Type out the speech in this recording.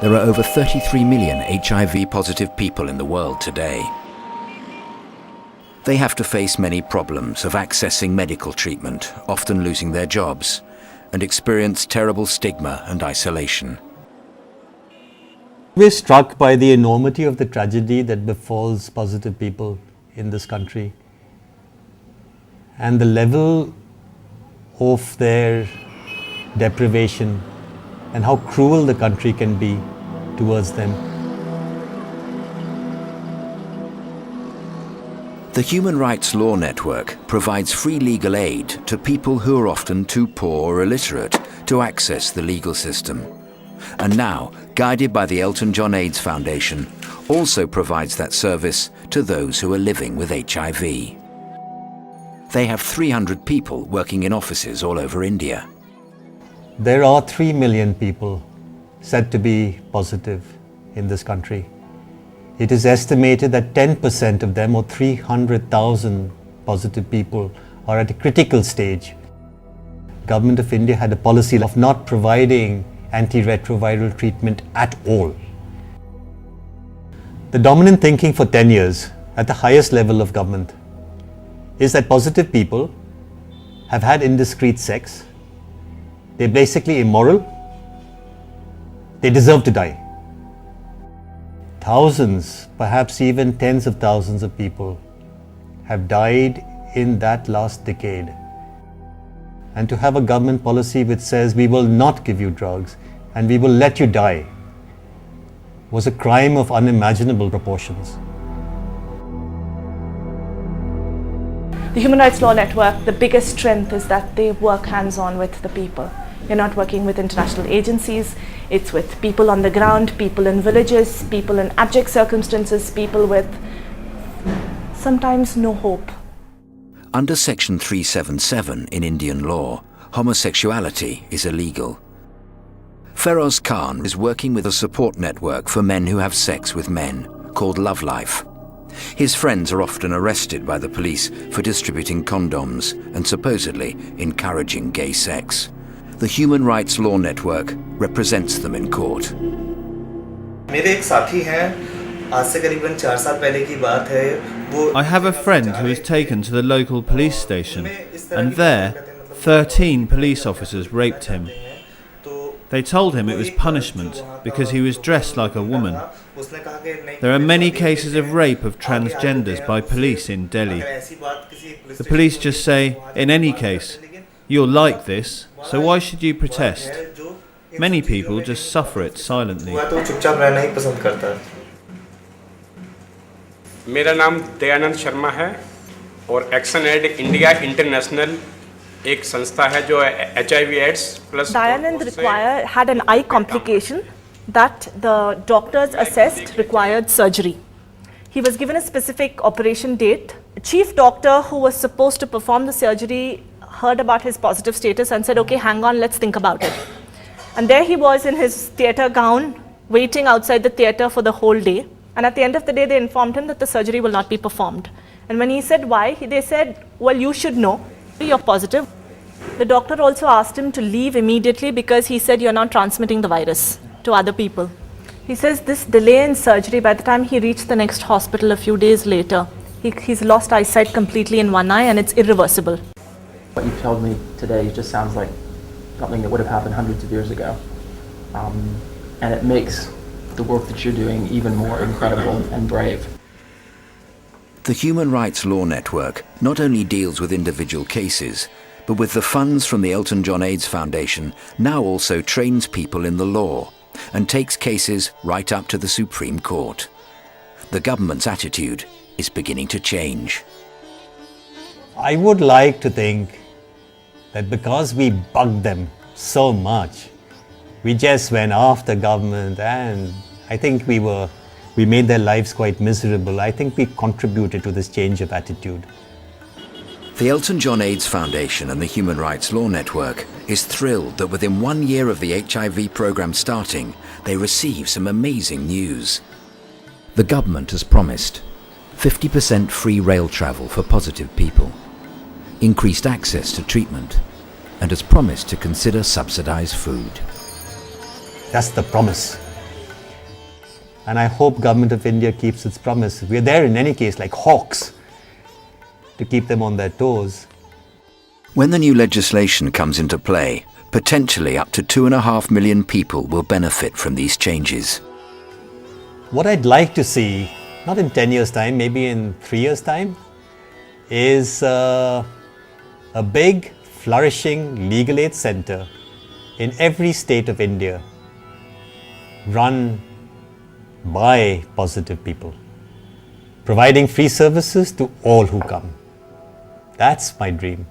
There are over 33 million HIV-positive people in the world today. They have to face many problems of accessing medical treatment, often losing their jobs, and experience terrible stigma and isolation. We're struck by the enormity of the tragedy that befalls positive people in this country and the level of their deprivation and how cruel the country can be towards them. The Human Rights Law Network provides free legal aid to people who are often too poor or illiterate to access the legal system. And now, guided by the Elton John AIDS Foundation, also provides that service to those who are living with HIV. They have 300 people working in offices all over India. There are 3 million people said to be positive in this country. It is estimated that 10% of them, or 300,000 positive people, are at a critical stage. Government of India had a policy of not providing antiretroviral treatment at all. The dominant thinking for 10 years at the highest level of government is that positive people have had indiscreet sex, they're basically immoral, they deserve to die. Thousands, perhaps even tens of thousands of people have died in that last decade. And to have a government policy which says we will not give you drugs and we will let you die was a crime of unimaginable proportions. The Human Rights Law Network, the biggest strength is that they work hands-on with the people. You're not working with international agencies, it's with people on the ground, people in villages, people in abject circumstances, people with sometimes no hope. Under Section 377 in Indian law, homosexuality is illegal. Feroz Khan is working with a support network for men who have sex with men, called Love Life. His friends are often arrested by the police for distributing condoms and supposedly encouraging gay sex. The Human Rights Law Network represents them in court. I have a friend who was taken to the local police station, and there, 13 police officers raped him. They told him it was punishment because he was dressed like a woman. There are many cases of rape of transgenders by police in Delhi. The police just say, in any case, you're like this, so why should you protest? Many people just suffer it silently. मेरा नाम दयानंद शर्मा है और action add India international एक संस्था है जो HIV AIDS plus. Dayanand had an eye complication that the doctors assessed required surgery. He was given a specific operation date. The chief doctor who was supposed to perform the surgery heard about his positive status and said, okay, hang on, let's think about it. And there he was in his theatre gown, waiting outside the theatre for the whole day. And at the end of the day, they informed him that the surgery will not be performed. And when he said why, they said, well, you should know, you're positive. The doctor also asked him to leave immediately because he said you're not transmitting the virus to other people. He says this delay in surgery, by the time he reached the next hospital a few days later, he's lost eyesight completely in one eye and it's irreversible. What you've told me today just sounds like something that would have happened hundreds of years ago. And it makes the work that you're doing even more incredible and brave. The Human Rights Law Network not only deals with individual cases, but with the funds from the Elton John AIDS Foundation now also trains people in the law and takes cases right up to the Supreme Court. The government's attitude is beginning to change. I would like to think that because we bugged them so much, we just went after government, and I think we made their lives quite miserable. I think we contributed to this change of attitude. The Elton John AIDS Foundation and the Human Rights Law Network is thrilled that within 1 year of the HIV program starting, they receive some amazing news. The government has promised 50% free rail travel for positive people, increased access to treatment, and has promised to consider subsidized food. That's the promise. And I hope Government of India keeps its promise. We're there in any case like hawks to keep them on their toes. When the new legislation comes into play, potentially up to 2.5 million people will benefit from these changes. What I'd like to see, not in 10 years' time, maybe in 3 years' time, is a big, flourishing legal aid center in every state of India, run by positive people, providing free services to all who come. That's my dream.